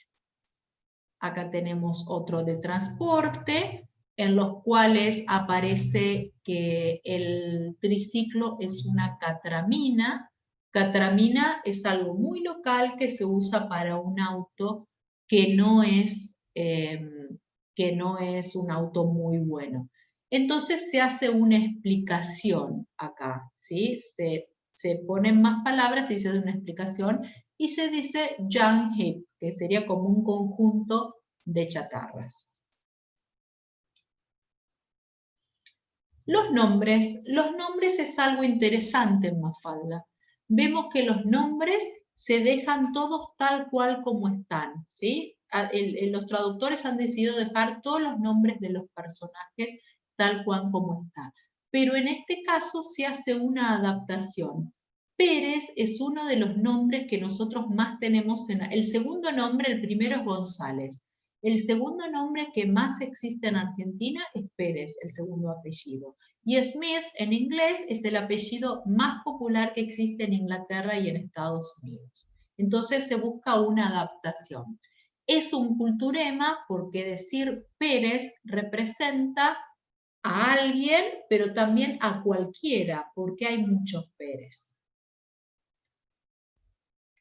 Acá tenemos otro de transporte, en los cuales aparece que el triciclo es una catramina. Catramina es algo muy local que se usa para un auto que no es un auto muy bueno. Entonces se hace una explicación acá, ¿sí? Se ponen más palabras y se hace una explicación y se dice junk heap, que sería como un conjunto de chatarras. Los nombres es algo interesante en Mafalda. Vemos que los nombres se dejan todos tal cual como están, ¿sí? Los traductores han decidido dejar todos los nombres de los personajes tal cual como están. Pero en este caso se hace una adaptación. Pérez es uno de los nombres que nosotros más tenemos el segundo nombre, el primero es González. El segundo nombre que más existe en Argentina es Pérez, el segundo apellido. Y Smith en inglés es el apellido más popular que existe en Inglaterra y en Estados Unidos. Entonces se busca una adaptación. Es un culturema porque decir Pérez representa a alguien, pero también a cualquiera, porque hay muchos Pérez.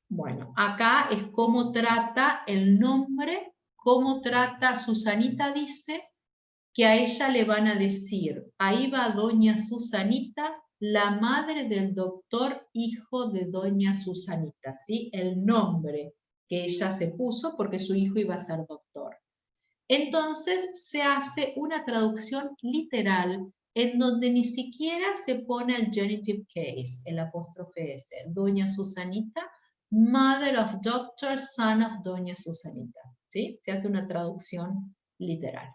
Bueno, acá es cómo trata el nombre, cómo trata, Susanita dice que a ella le van a decir, ahí va doña Susanita, la madre del doctor, hijo de doña Susanita, ¿sí? El nombre que ella se puso porque su hijo iba a ser doctor. Entonces se hace una traducción literal en donde ni siquiera se pone el genitive case, el apóstrofe S, doña Susanita, mother of doctor, son of doña Susanita, ¿sí? Se hace una traducción literal.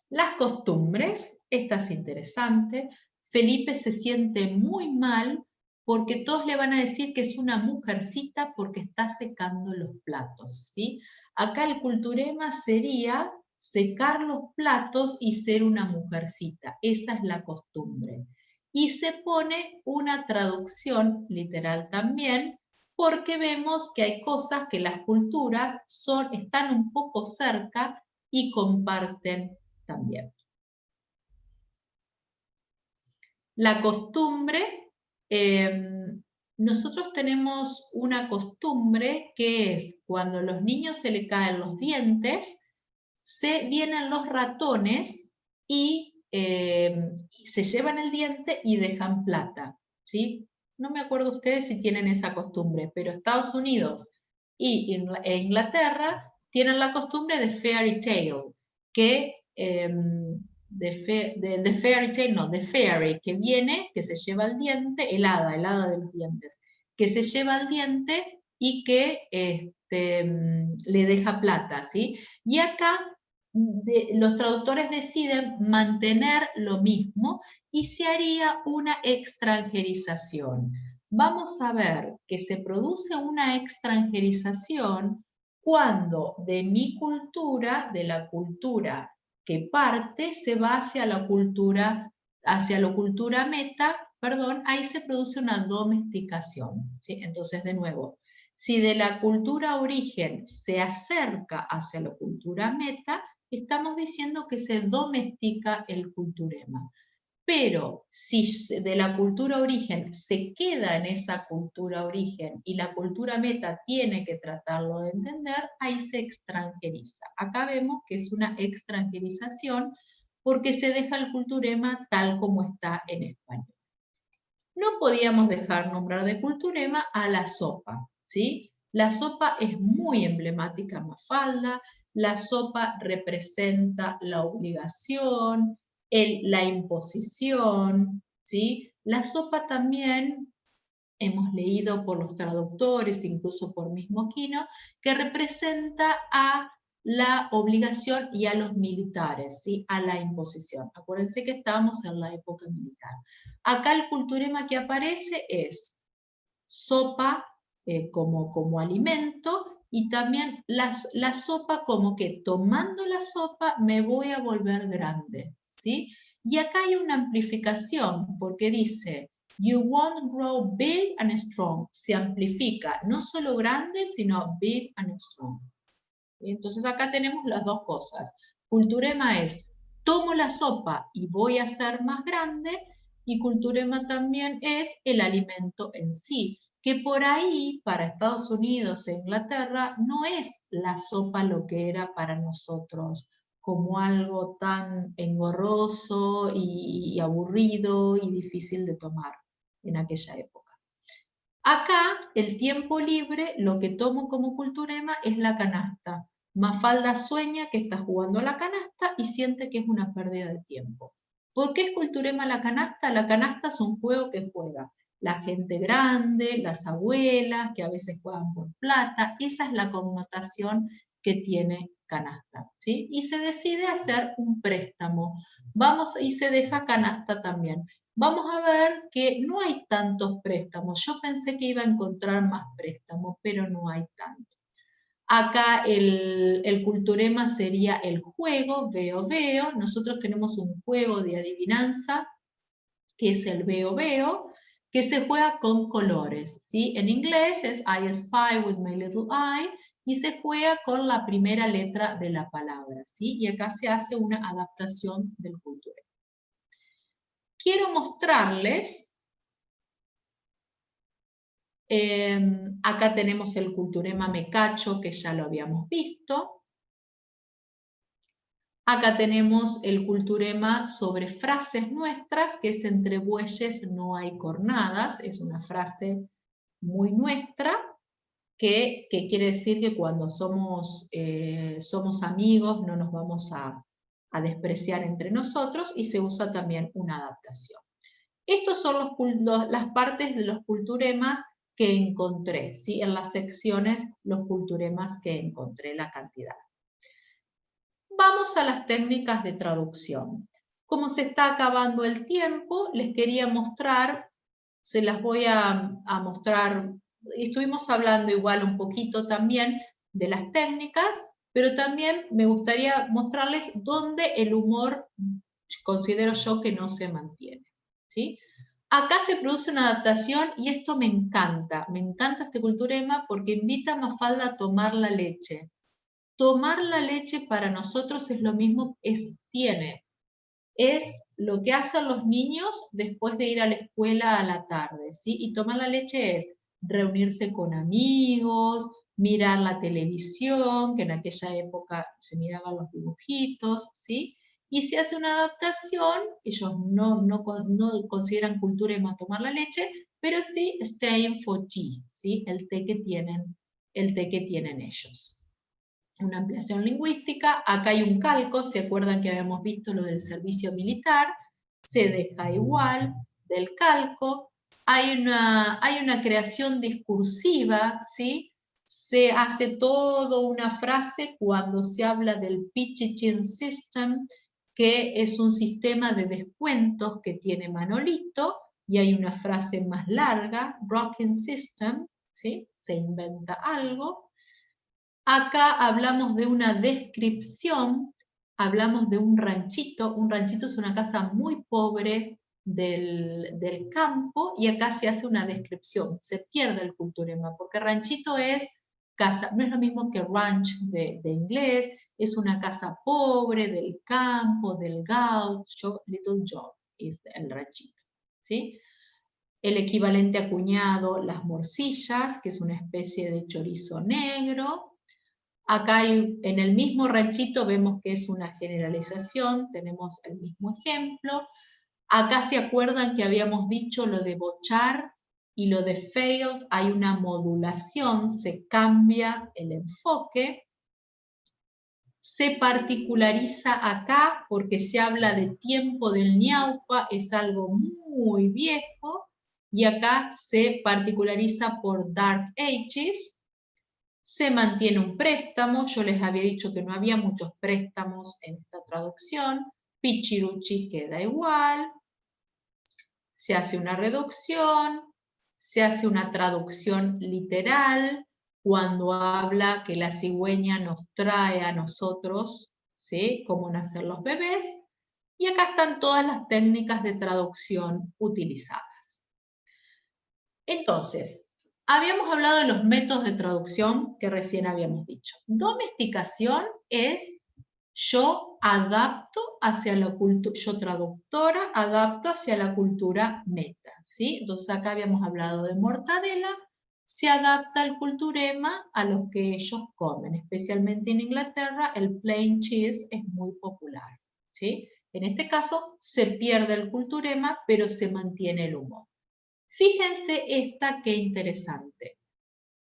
Las costumbres, esta es interesante. Felipe se siente muy mal porque todos le van a decir que es una mujercita porque está secando los platos, ¿sí? Acá el culturema sería secar los platos y ser una mujercita. Esa es la costumbre. y se pone una traducción literal también, porque vemos que hay cosas que las culturas están un poco cerca y comparten también. La costumbre, nosotros tenemos una costumbre que es cuando a los niños se le caen los dientes, vienen los ratones y se llevan el diente y dejan plata, ¿sí? No me acuerdo ustedes si tienen esa costumbre, pero Estados Unidos e Inglaterra tienen la costumbre de fairy tale, que de fairy tale, no, de fairy, que viene, que se lleva el diente, el hada de los dientes, que se lleva el diente y que le deja plata, ¿sí? Y acá los traductores deciden mantener lo mismo y se haría una extranjerización. Vamos a ver que se produce una extranjerización cuando de mi cultura, de la cultura que parte, se va hacia la cultura meta, perdón, ahí se produce una domesticación, ¿sí? Entonces, de nuevo, si de la cultura origen se acerca hacia la cultura meta, estamos diciendo que se domestica el culturema. Pero si de la cultura origen se queda en esa cultura origen y la cultura meta tiene que tratarlo de entender, ahí se extranjeriza. Acá vemos que es una extranjerización porque se deja el culturema tal como está en español. No podíamos dejar nombrar de culturema a la sopa, ¿sí? La sopa es muy emblemática en Mafalda, la sopa representa la obligación, la imposición, ¿sí? La sopa también, hemos leído por los traductores, incluso por mismo Quino, que representa a la obligación y a los militares, ¿sí? A la imposición. Acuérdense que estábamos en la época militar. Acá el culturema que aparece es sopa como alimento y también la sopa como que tomando la sopa me voy a volver grande, ¿sí? Y acá hay una amplificación porque dice, you won't grow big and strong. Se amplifica, no solo grande, sino big and strong. Entonces acá tenemos las dos cosas. Culturema es, tomo la sopa y voy a ser más grande, y culturema también es el alimento en sí, que por ahí para Estados Unidos e Inglaterra no es la sopa lo que era para nosotros, como algo tan engorroso y aburrido y difícil de tomar en aquella época. Acá, el tiempo libre, lo que tomo como culturema es la canasta. Mafalda sueña que está jugando a la canasta y siente que es una pérdida de tiempo. ¿Por qué es culturema la canasta? La canasta es un juego que juega la gente grande, las abuelas, que a veces juegan por plata. Esa es la connotación que tiene canasta, ¿sí? Y se decide hacer un préstamo. Y se deja canasta también. Vamos a ver que no hay tantos préstamos. Yo pensé que iba a encontrar más préstamos, pero no hay tanto. Acá el culturema sería el juego, veo, veo. Nosotros tenemos un juego de adivinanza, que es el veo, veo, que se juega con colores, ¿sí? En inglés es I spy with my little eye, y se juega con la primera letra de la palabra, ¿sí? Y acá se hace una adaptación del culturema. Quiero mostrarles, acá tenemos el culturema mecacho, que ya lo habíamos visto. Acá tenemos el culturema sobre frases nuestras, que es entre bueyes no hay cornadas. Es una frase muy nuestra, que quiere decir que cuando somos amigos no nos vamos a despreciar entre nosotros, y se usa también una adaptación. Estos son las partes de los culturemas que encontré, ¿sí? En las secciones, los culturemas que encontré, la cantidad. Vamos a las técnicas de traducción. Como se está acabando el tiempo, les quería mostrar, se las voy a mostrar. Estuvimos hablando igual un poquito también de las técnicas, pero también me gustaría mostrarles dónde el humor considero yo que no se mantiene, ¿sí? Acá se produce una adaptación y esto me encanta este culturema porque invita a Mafalda a tomar la leche. Tomar la leche para nosotros es lo mismo, es lo que hacen los niños después de ir a la escuela a la tarde, ¿sí? Y tomar la leche es reunirse con amigos, mirar la televisión, que en aquella época se miraban los dibujitos, ¿sí? Y se hace una adaptación, ellos no consideran culturema tomar la leche, pero sí staying for tea, ¿sí? El té que tienen ellos. Una ampliación lingüística, acá hay un calco, ¿se acuerdan que habíamos visto lo del servicio militar? Se deja igual del calco, hay una creación discursiva, ¿sí? Se hace toda una frase cuando se habla del Pichichen System, que es un sistema de descuentos que tiene Manolito, y hay una frase más larga, Broken System, ¿sí? Se inventa algo. Acá hablamos de una descripción, hablamos de un ranchito es una casa muy pobre del campo, y acá se hace una descripción, se pierde el culturema, porque ranchito es casa, no es lo mismo que ranch de inglés, es una casa pobre del campo, del gaucho, little job, es el ranchito, ¿sí? El equivalente a cuñado, las morcillas, que es una especie de chorizo negro. Acá en el mismo ranchito vemos que es una generalización, tenemos el mismo ejemplo. Acá se acuerdan que habíamos dicho lo de bochar y lo de failed, hay una modulación, se cambia el enfoque. Se particulariza acá porque se habla de tiempo del ñaupa, es algo muy viejo, y acá se particulariza por Dark Ages. Se mantiene un préstamo, yo les había dicho que no había muchos préstamos en esta traducción, Pichiruchi queda igual, se hace una reducción, se hace una traducción literal, cuando habla que la cigüeña nos trae a nosotros, ¿sí? Cómo nacer los bebés, y acá están todas las técnicas de traducción utilizadas. Entonces, habíamos hablado de los métodos de traducción que recién habíamos dicho. Domesticación es yo adapto hacia la cultura, yo traductora adapto hacia la cultura meta, ¿sí? Entonces acá habíamos hablado de mortadela, se adapta el culturema a lo que ellos comen, especialmente en Inglaterra el plain cheese es muy popular, ¿sí? En este caso se pierde el culturema, pero se mantiene el humor. Fíjense esta qué interesante.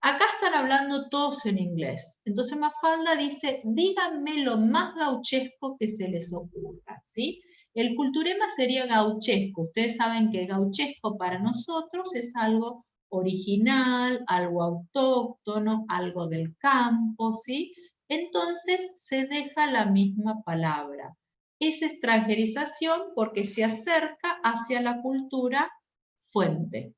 Acá están hablando todos en inglés. Entonces Mafalda dice, díganme lo más gauchesco que se les ocurra, ¿sí? El culturema sería gauchesco. Ustedes saben que gauchesco para nosotros es algo original, algo autóctono, algo del campo, ¿sí? Entonces se deja la misma palabra. Es extranjerización porque se acerca hacia la cultura fuente.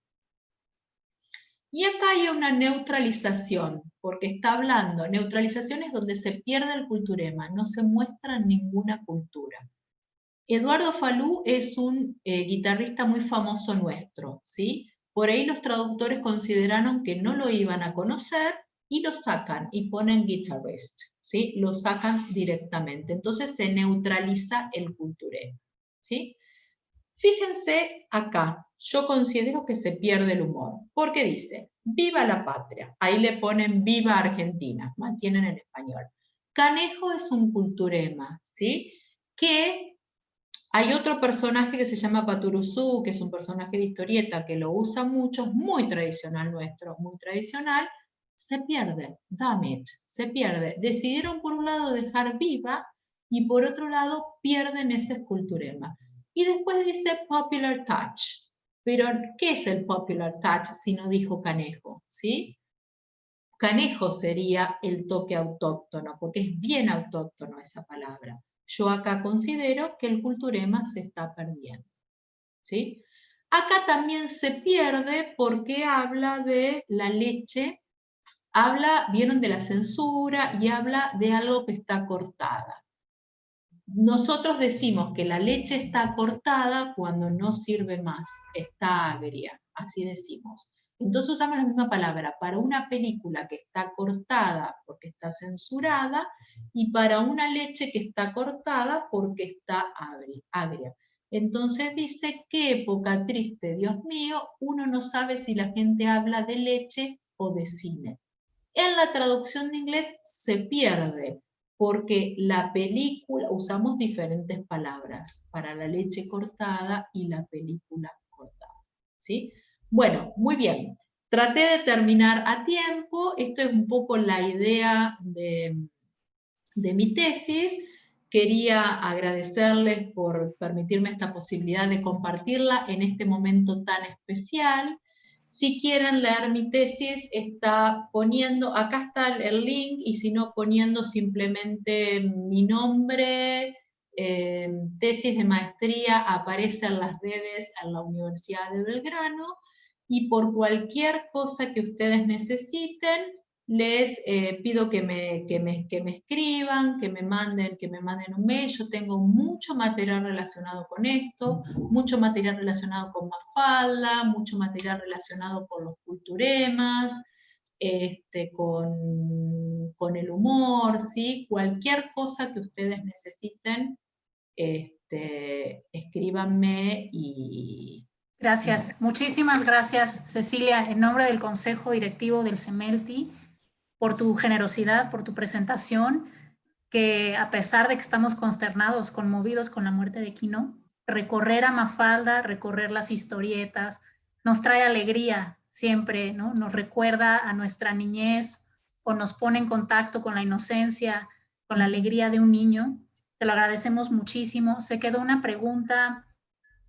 Y acá hay una neutralización, porque está hablando, neutralización es donde se pierde el culturema, no se muestra ninguna cultura. Eduardo Falú es un guitarrista muy famoso nuestro, ¿sí? Por ahí los traductores consideraron que no lo iban a conocer y lo sacan y ponen guitarist, ¿sí? Lo sacan directamente, entonces se neutraliza el culturema, ¿sí? Fíjense acá, yo considero que se pierde el humor, porque dice, viva la patria, ahí le ponen viva Argentina, mantienen en español. Canejo es un culturema, ¿sí? Que hay otro personaje que se llama Paturuzú, que es un personaje de historieta que lo usa mucho, es muy tradicional nuestro, muy tradicional, se pierde, damn it, se pierde. Decidieron por un lado dejar viva y por otro lado pierden ese esculturema. Y después dice popular touch. Pero, ¿qué es el popular touch si no dijo Canejo? ¿Sí? Canejo sería el toque autóctono, porque es bien autóctono esa palabra. Yo acá considero que el culturema se está perdiendo, ¿sí? Acá también se pierde porque habla de la leche, vieron de la censura y habla de algo que está cortada. nosotros decimos que la leche está cortada cuando no sirve más, está agria, así decimos. Entonces usamos la misma palabra para una película que está cortada porque está censurada y para una leche que está cortada porque está agria. Entonces dice, qué época triste, Dios mío, uno no sabe si la gente habla de leche o de cine. En la traducción de inglés se pierde, porque la película, usamos diferentes palabras para la leche cortada y la película cortada. ¿Sí? Bueno, muy bien. Traté de terminar a tiempo. Esto es un poco la idea de mi tesis. Quería agradecerles por permitirme esta posibilidad de compartirla en este momento tan especial. Si quieren leer mi tesis, está poniendo, acá está el link, y si no, poniendo simplemente mi nombre, tesis de maestría, aparece en las redes en la Universidad de Belgrano, y por cualquier cosa que ustedes necesiten, les pido que me escriban, que me manden un mail. Yo tengo mucho material relacionado con esto, mucho material relacionado con Mafalda, mucho material relacionado con los culturemas, con el humor, ¿sí? Cualquier cosa que ustedes necesiten, escríbanme y... Gracias, muchísimas gracias, Cecilia, en nombre del Consejo Directivo del CEMELTI, por tu generosidad, por tu presentación, que a pesar de que estamos consternados, conmovidos con la muerte de Quino, recorrer a Mafalda, recorrer las historietas, nos trae alegría siempre, ¿no? Nos recuerda a nuestra niñez o nos pone en contacto con la inocencia, con la alegría de un niño. Te lo agradecemos muchísimo. Se quedó una pregunta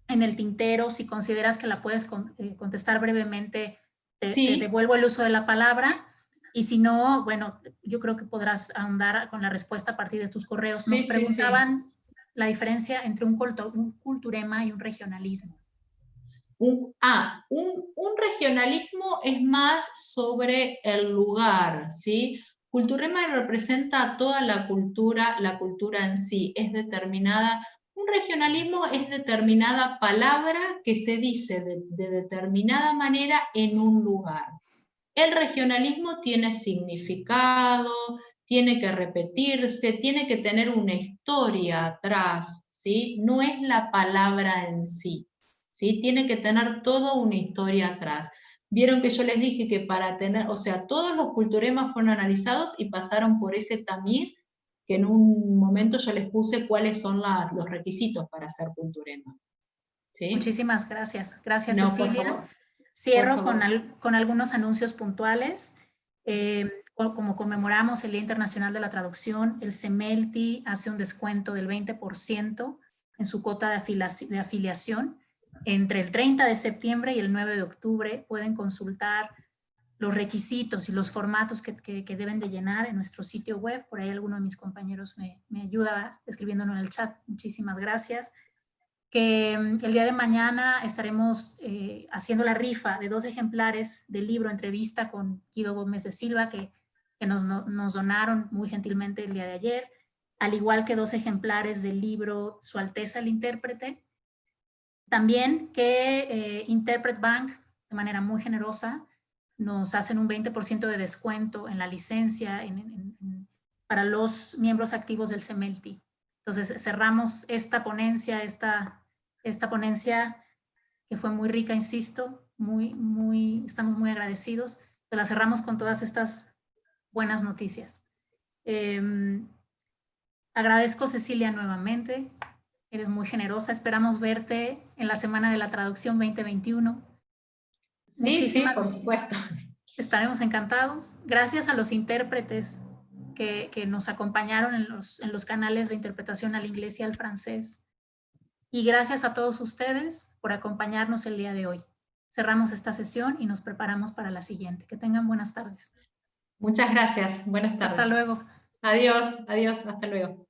en el tintero. Si consideras que la puedes contestar brevemente, te Sí, devuelvo el uso de la palabra. Y si no, bueno, yo creo que podrás ahondar con la respuesta a partir de tus correos. Nos sí, sí, sí. preguntaban la diferencia entre un culturema y un regionalismo. Un regionalismo es más sobre el lugar, ¿sí? Culturema representa toda la cultura en sí, es determinada. Un regionalismo es determinada palabra que se dice de determinada manera en un lugar. El regionalismo tiene significado, tiene que repetirse, tiene que tener una historia atrás, ¿sí? No es la palabra en sí, ¿sí? Tiene que tener toda una historia atrás. Vieron que yo les dije que para tener, o sea, todos los culturemas fueron analizados y pasaron por ese tamiz, que en un momento yo les puse cuáles son los requisitos para ser culturema. ¿Sí? Muchísimas gracias. Gracias, No, por Cecilia. favor, por Cierro favor. con algunos anuncios puntuales. Como conmemoramos el Día Internacional de la Traducción, el CEMELTI hace un descuento del 20% en su cuota de afiliación. Entre el 30 de septiembre y el 9 de octubre pueden consultar los requisitos y los formatos que deben de llenar en nuestro sitio web. Por ahí alguno de mis compañeros me ayuda escribiéndolo en el chat. Muchísimas gracias. Que el día de mañana estaremos haciendo la rifa de 2 ejemplares del libro Entrevista con Guido Gómez de Silva, que nos donaron muy gentilmente el día de ayer, al igual que 2 ejemplares del libro Su Alteza el Intérprete. También que Interpret Bank, de manera muy generosa, nos hacen un 20% de descuento en la licencia para los miembros activos del CEMELTI. Entonces cerramos esta ponencia, esta ponencia que fue muy rica, insisto, estamos muy agradecidos. La cerramos con todas estas buenas noticias. Agradezco, Cecilia, nuevamente. Eres muy generosa. Esperamos verte en la Semana de la Traducción 2021. Sí, sí, Muchísimas, por supuesto. estaremos encantados. Gracias a los intérpretes que nos acompañaron en los canales de interpretación al inglés y al francés. Y gracias a todos ustedes por acompañarnos el día de hoy. Cerramos esta sesión y nos preparamos para la siguiente. Que tengan buenas tardes. Muchas gracias. Buenas Hasta tardes. luego. Adiós, adiós, hasta luego.